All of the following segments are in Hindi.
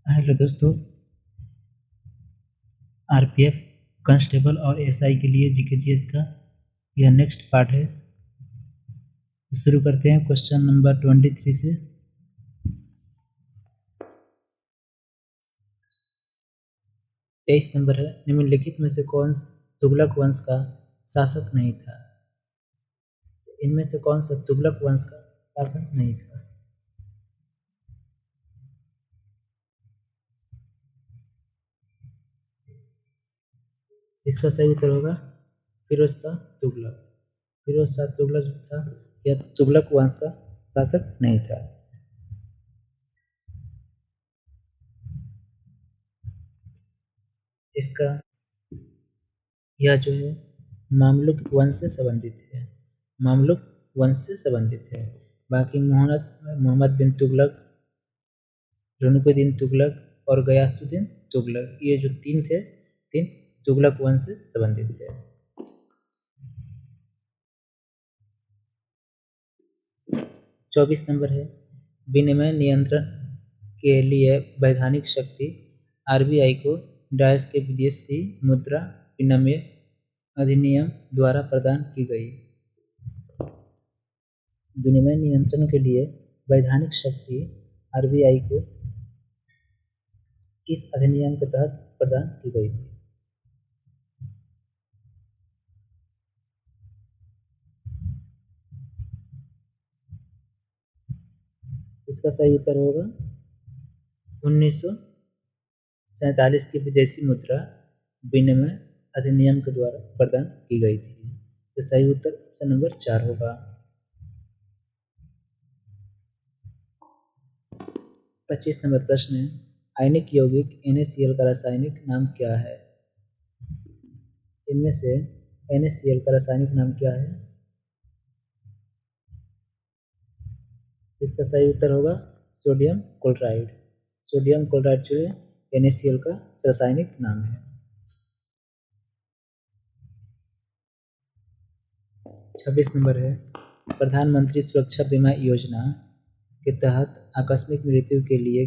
हेलो दोस्तों, आरपीएफ कांस्टेबल और एसआई के लिए जीके का यह नेक्स्ट पार्ट है। तो शुरू करते हैं क्वेश्चन नंबर 23 से। तेईस नंबर है, निम्नलिखित में से कौन तुगलक वंश का शासक नहीं था? इनमें से कौन सा तुगलक वंश का शासक नहीं था? इसका सही उत्तर होगा फिरोज शाह तुगलक। फिरोज शाह तुगलक जो था, यह तुगलक वंश का शासक नहीं था। इसका यह जो है मामलुक वंश से संबंधित है। मामलुक वंश से संबंधित है। बाकी मोहम्मद बिन तुगलक, रुकनुद्दीन तुगलक और गयासुद्दीन तुगलक, ये जो तीन थे, तीन तुगलक वंश से संबंधित थे। 24 नंबर है, विनिमय नियंत्रण के लिए वैधानिक शक्ति आरबीआई को डायस के विदेशी मुद्रा विनिमय अधिनियम द्वारा प्रदान की गई। विनिमय नियंत्रण के लिए वैधानिक शक्ति आरबीआई को किस अधिनियम के तहत प्रदान की गई थी? इसका सही उत्तर होगा 1947 की विदेशी मुद्रा विनिमय अधिनियम के द्वारा प्रदान की गई थी। तो सही उत्तर ऑप्शन नंबर 4 होगा। 25 नंबर प्रश्न है, आयनिक यौगिक NaCl का रासायनिक नाम क्या है? इनमें से NaCl का रासायनिक नाम क्या है? इसका सही उत्तर होगा सोडियम क्लोराइड। सोडियम क्लोराइड जो है NaCl का रासायनिक नाम है। 26 नंबर है, प्रधानमंत्री सुरक्षा बीमा योजना के तहत आकस्मिक मृत्यु के लिए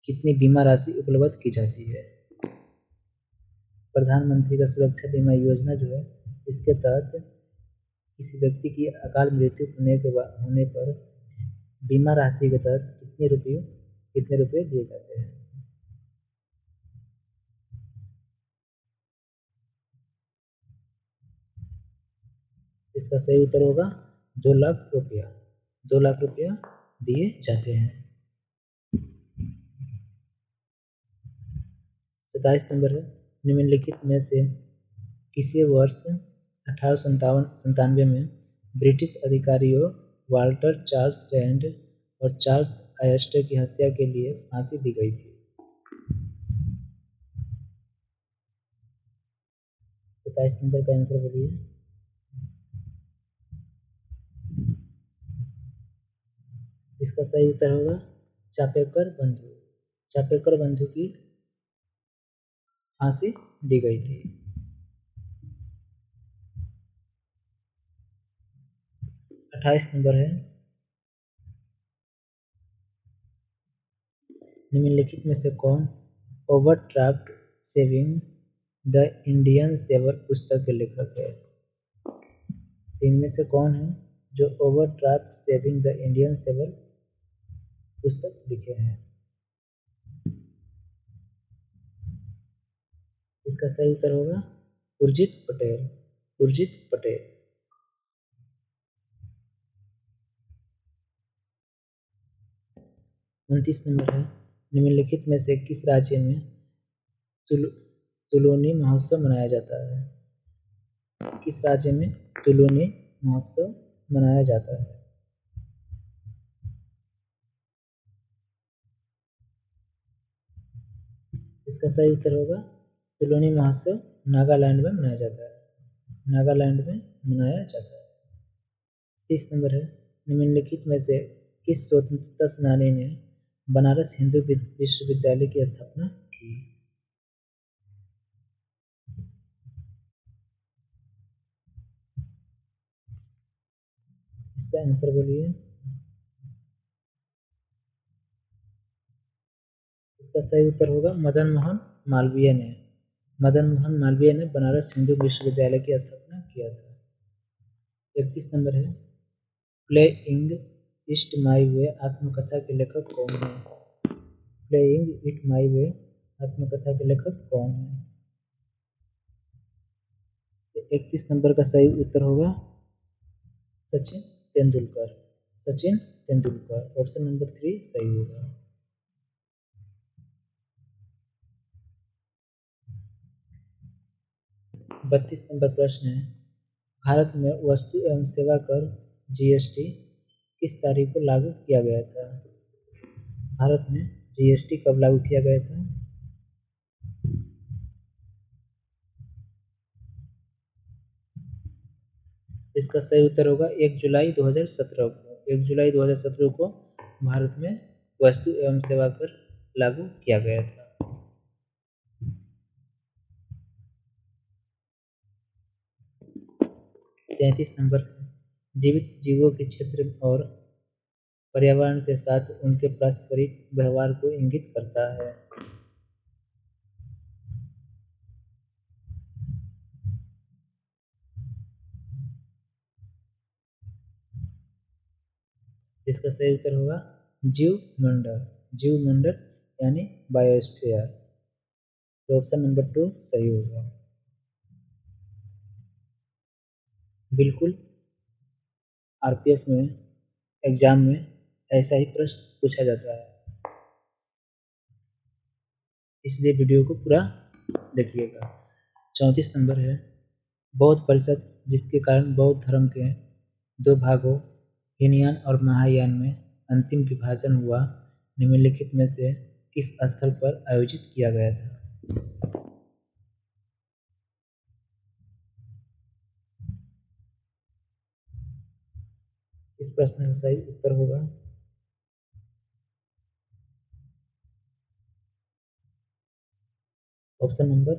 कितनी बीमा राशि उपलब्ध की जाती है? प्रधानमंत्री का सुरक्षा बीमा योजना जो है, इसके तहत किसी व्यक्ति की अकाल मृत्यु होने पर बीमा राशि के तहत कितने रुपये दिए जाते हैं? इसका सही उत्तर होगा 2 लाख रुपया। 2 लाख रुपया दिए जाते हैं। 27 नंबर है, निम्नलिखित में से किसी वर्ष 1897 में ब्रिटिश अधिकारियों वाल्टर चार्ल्स रैंड और चार्ल्स आयस्टर की हत्या के लिए फांसी दी गई थी? 27 नंबर का आंसर बोलिए। इसका सही उत्तर होगा चापेकर बंधु। चापेकर बंधु की फांसी दी गई थी। 28 नंबर है, निम्नलिखित में से कौन overdraft saving the Indian saver पुस्तक के लेखक है? इनमें से कौन है जो overdraft saving the Indian saver पुस्तक लिखे हैं? इसका सही उत्तर होगा उर्जित पटेल। उर्जित पटेल। 29 नंबर है, निम्नलिखित में से किस राज्य में तुलूनी महोत्सव मनाया जाता है? किस राज्य में तुलूनी महोत्सव मनाया जाता है? इसका सही उत्तर होगा तुलूनी महोत्सव नागालैंड में मनाया जाता है। नागालैंड में मनाया जाता है। 30 नंबर है, निम्नलिखित में से किस स्वतंत्रता सेनानी ने बनारस हिंदू विश्वविद्यालय की स्थापना की? इसका आंसर बोलिए। इसका सही उत्तर होगा मदन मोहन मालवीय ने। मदन मोहन मालवीय ने बनारस हिंदू विश्वविद्यालय की स्थापना किया था। 31 नंबर है, प्लेइंग इट माई वे आत्मकथा के लेखक कौन है? प्लेइंग इट माई वे आत्मकथा के लेखक कौन है? 31 नंबर का सही उत्तर होगा सचिन तेंदुलकर। सचिन तेंदुलकर, ऑप्शन नंबर 3 सही होगा। 32 नंबर प्रश्न है, भारत में वस्तु एवं सेवा कर जीएसटी किस तारीख को लागू किया गया था? भारत में जीएसटी कब लागू किया गया था? इसका सही उत्तर होगा 1 जुलाई 2017 को। 1 जुलाई 2017 को भारत में वस्तु एवं सेवा कर लागू किया गया था। 33 नंबर, जीवित जीवों के क्षेत्र और पर्यावरण के साथ उनके पारस्परिक व्यवहार को इंगित करता है। इसका सही उत्तर होगा जीवमंडल। जीवमंडल यानी बायोस्फीयर, तो ऑप्शन नंबर 2 सही होगा। बिल्कुल आरपीएफ में एग्जाम में ऐसा ही प्रश्न पूछा जाता है, इसलिए वीडियो को पूरा देखिएगा। 34 नंबर है, बौद्ध परिषद जिसके कारण बौद्ध धर्म के दो भागों हीनयान और महायान में अंतिम विभाजन हुआ, निम्नलिखित में से किस स्थल पर आयोजित किया गया था? इस प्रश्न का सही उत्तर होगा ऑप्शन नंबर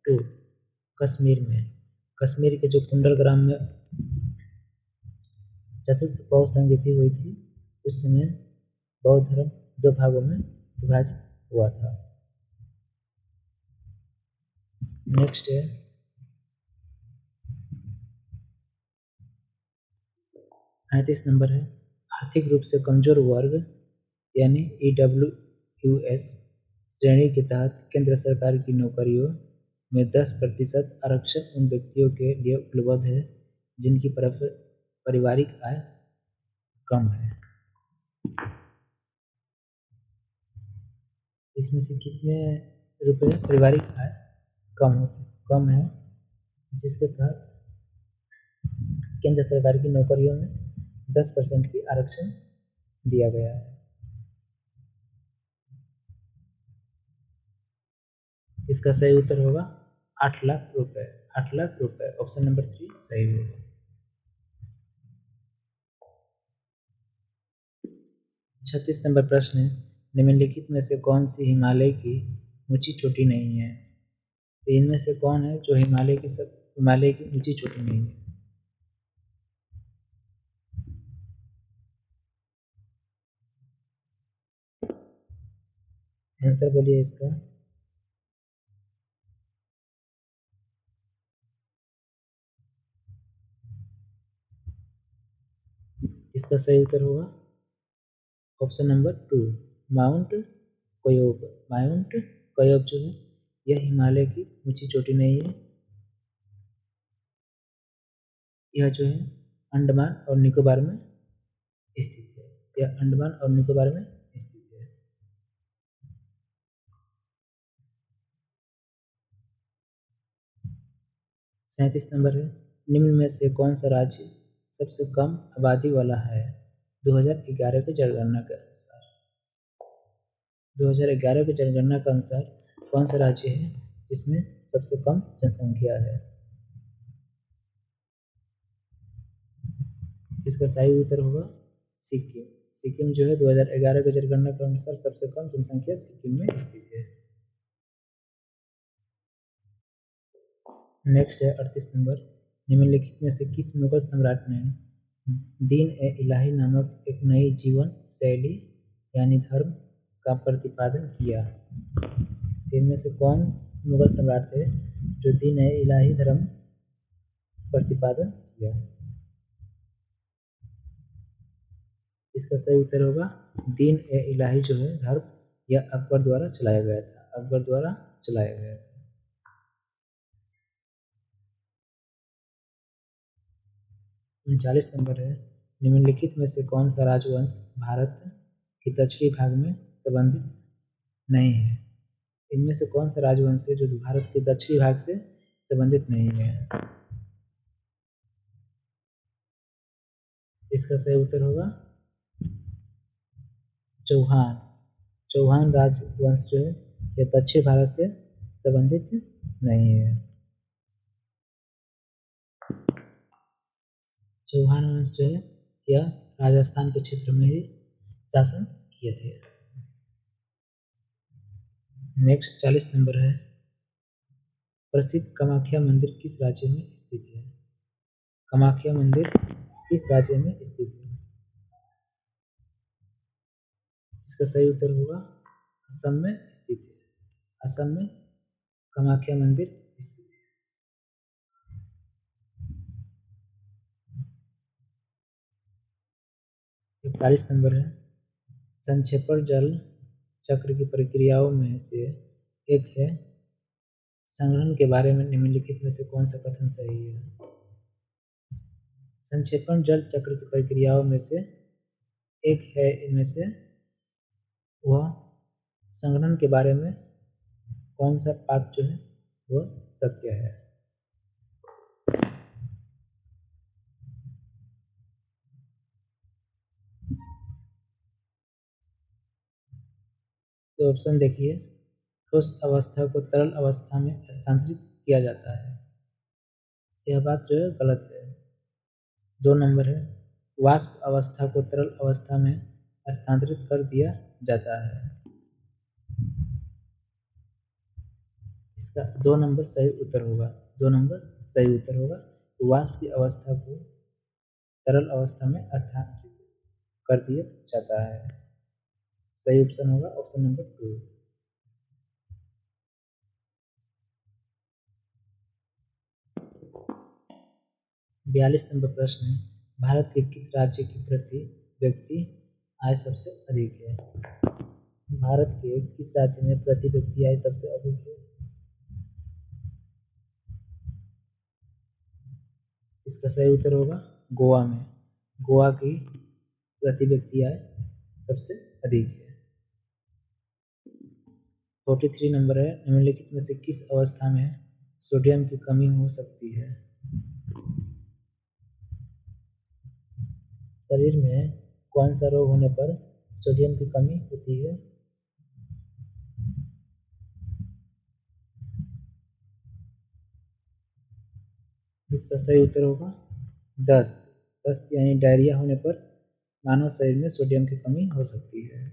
2 कश्मीर में। कश्मीर के जो कुंडलग्राम में चतुर्थ बौद्ध संगति हुई थी, उस समय बौद्ध धर्म दो भागों में विभाजित हुआ था। नेक्स्ट है 35 नंबर है, आर्थिक रूप से कमजोर वर्ग यानी EWS श्रेणी के तहत केंद्र सरकार की नौकरियों में 10% आरक्षण उन व्यक्तियों के लिए उपलब्ध है जिनकी पारिवारिक आय कम है। इसमें से कितने रुपए पारिवारिक आय कम है जिसके तहत केंद्र सरकार की नौकरियों में 10% की आरक्षण दिया गया है? इसका सही उत्तर होगा 8 लाख रुपए। 8 लाख रुपए, ऑप्शन नंबर 3 सही होगा। 36 नंबर प्रश्न है, निम्नलिखित में से कौन सी हिमालय की ऊंची चोटी नहीं है? तो इनमें से कौन है जो हिमालय की ऊंची चोटी नहीं है? आंसर बोलिए इसका। इसका सही उत्तर होगा ऑप्शन नंबर 2 माउंट कोयोब। माउंट कोयोब जो है यह हिमालय की ऊंची चोटी नहीं है, यह जो है अंडमान और निकोबार में स्थित है। यह अंडमान और निकोबार में स्थित है। 37 नंबर है, निम्न में से कौन सा राज्य सबसे कम आबादी वाला है 2011 की जनगणना के अनुसार? 2011 की जनगणना के अनुसार कौन सा राज्य है जिसमें सबसे कम जनसंख्या है? इसका सही उत्तर होगा सिक्किम। सिक्किम जो है 2011 की जनगणना के अनुसार सबसे कम जनसंख्या सिक्किम में स्थित है। नेक्स्ट है 38 नंबर, निम्नलिखित में से किस मुगल सम्राट ने दीन ए इलाही नामक एक नई जीवन शैली यानी धर्म का प्रतिपादन किया। इनमें से कौन मुगल सम्राट थे जो दीन ए इलाही धर्म प्रतिपादन किया? इसका सही उत्तर होगा दीन ए इलाही जो है धर्म यह अकबर द्वारा चलाया गया था। अकबर द्वारा चलाया गया था। 39 नंबर है, निम्नलिखित में से कौन सा राजवंश भारत के दक्षिणी भाग में संबंधित नहीं है? इनमें से कौन सा राजवंश है जो भारत के दक्षिणी भाग से संबंधित नहीं है? इसका सही उत्तर होगा चौहान। चौहान राजवंश जो है यह दक्षिण भारत से संबंधित नहीं है। चौहान वंश जो है यह राजस्थान के क्षेत्र में ही शासन किए थे। नेक्स्ट 40 नंबर है, प्रसिद्ध कामाख्या मंदिर किस राज्य में स्थित है? कामाख्या मंदिर किस राज्य में स्थित है? इसका सही उत्तर होगा असम में स्थित है। असम में कामाख्या मंदिर स्थित है। 41 नंबर है, संक्षेपण जल चक्र की प्रक्रियाओं में से एक है संग्रहण के बारे में निम्नलिखित में से कौन सा कथन सही है? संक्षेपण जल चक्र की प्रक्रियाओं में से एक है, इनमें से वह संग्रहण के बारे में कौन सा बात जो है वह सत्य है? तो ऑप्शन देखिए, ठोस अवस्था को तरल अवस्था में स्थानांतरित किया जाता है, यह बात जो है गलत है। 2 नंबर है, वाष्प अवस्था को तरल अवस्था में स्थानांतरित कर दिया जाता है। इसका 2 नंबर सही उत्तर होगा। 2 नंबर सही उत्तर होगा। तो वाष्प की अवस्था को तरल अवस्था में स्थानांतरित कर दिया जाता है। सही ऑप्शन होगा ऑप्शन नंबर 2। 42 नंबर प्रश्न है, भारत के किस राज्य की प्रति व्यक्ति आय सबसे अधिक है? भारत के किस राज्य में प्रति व्यक्ति आय सबसे अधिक है? इसका सही उत्तर होगा गोवा में। गोवा की प्रति व्यक्ति आय सबसे अधिक है। 43 नंबर है, निम्नलिखित में से किस अवस्था में सोडियम की कमी हो सकती है? शरीर में कौन सा रोग होने पर सोडियम की कमी होती है? इसका सही उत्तर होगा दस्त। दस्त यानी डायरिया होने पर मानव शरीर में सोडियम की कमी हो सकती है।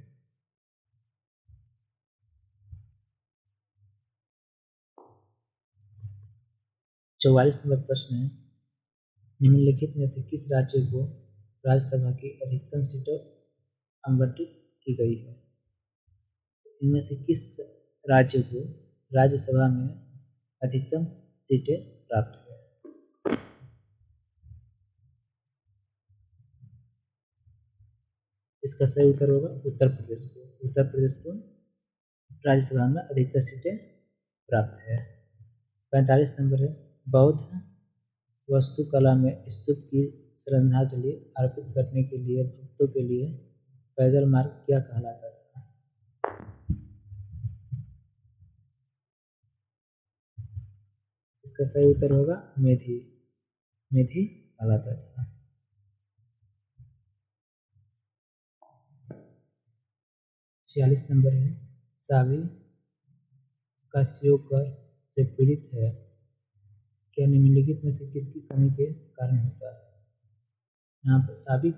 44 नंबर प्रश्न है, निम्नलिखित में से किस राज्य को राज्यसभा की अधिकतम सीटें आवंटित की गई है? इनमें से किस राज्य को राज्यसभा में अधिकतम सीटें प्राप्त है? इसका सही उत्तर होगा उत्तर प्रदेश को। उत्तर प्रदेश को राज्यसभा में अधिकतर सीटें प्राप्त है। 45 नंबर है, बौद्ध वास्तुकला में स्तूप की श्रद्धांजलि अर्पित करने के लिए भक्तों के लिए पैदल मार्ग क्या कहलाता था? इसका सही उत्तर होगा मेधी। मेधी कहलाता था। 46 नंबर है, सावी कास्योकर से पीड़ित है, क्या निम्नलिखित में से किसकी कमी के कारण होता है? यहाँ पर सावी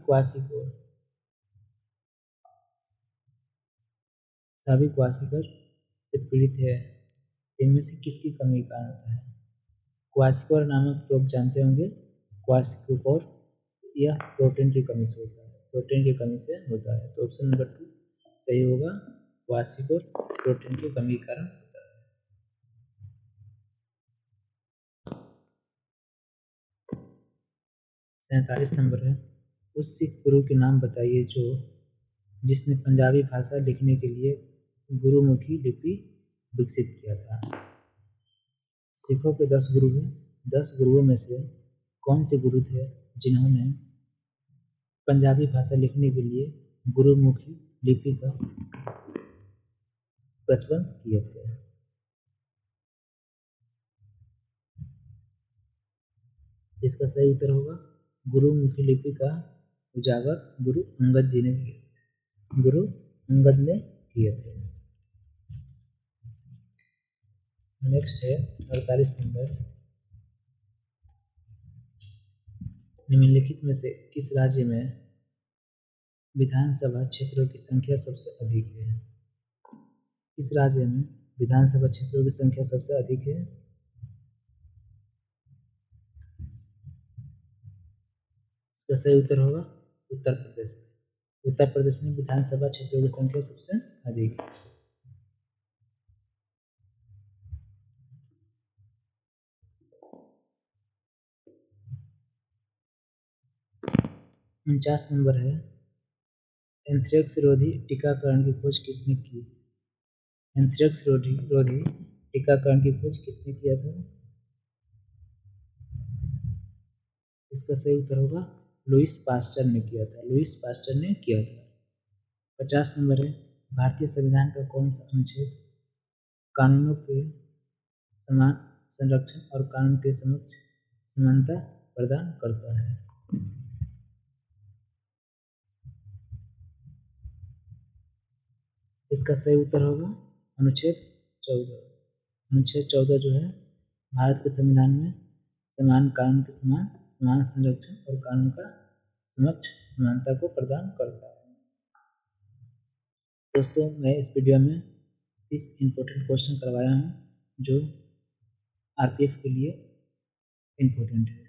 क्वासिकर से पीड़ित है, इनमें से किसकी कमी के कारण होता है? क्वासिकोर नामक रोग जानते होंगे। क्वासिकोर यह प्रोटीन की कमी से होता है। प्रोटीन की कमी से होता है। तो ऑप्शन नंबर 2 सही होगा। क्वाशीकोर प्रोटीन की कमी के कारण होता है। 47 नंबर है, उस सिख गुरु के नाम बताइए जिसने पंजाबी भाषा लिखने के लिए गुरुमुखी लिपि विकसित किया था। सिखों के 10 गुरु हैं। 10 गुरुओं में से कौन से गुरु थे जिन्होंने पंजाबी भाषा लिखने के लिए गुरुमुखी लिपि का प्रचलन किए थे? इसका सही उत्तर होगा गुरुमुखी लिपि का उजागर गुरु अंगद जी ने किया। गुरु अंगद ने किए थे। नेक्स्ट है 48 नंबर, निम्नलिखित में से किस राज्य में विधानसभा क्षेत्रों की संख्या सबसे अधिक है? किस राज्य में विधानसभा क्षेत्रों की संख्या सबसे अधिक है? इसका सही उत्तर होगा उत्तर प्रदेश में। उत्तर प्रदेश में विधानसभा क्षेत्रों की संख्या सबसे अधिक है। 49 नंबर है, एंथ्रेक्स रोधी टीकाकरण की खोज किसने की? एंथ्रेक्स रोधी टीकाकरण की खोज किसने किया था? इसका सही उत्तर होगा लुईस पास्चर ने किया था। लुईस पास्चर ने किया था। 50 नंबर है, भारतीय संविधान का कौन सा अनुच्छेद कानूनों के समान संरक्षण और कानून के समक्ष समानता प्रदान करता है? इसका सही उत्तर होगा अनुच्छेद 14। अनुच्छेद 14 जो है भारत के संविधान में समान कानून के समान समान संरक्षण और कानून का समक्ष समानता को प्रदान करता है। दोस्तों, मैं इस वीडियो में 30 इम्पोर्टेंट क्वेश्चन करवाया हूँ जो आरपीएफ के लिए इम्पोर्टेंट है।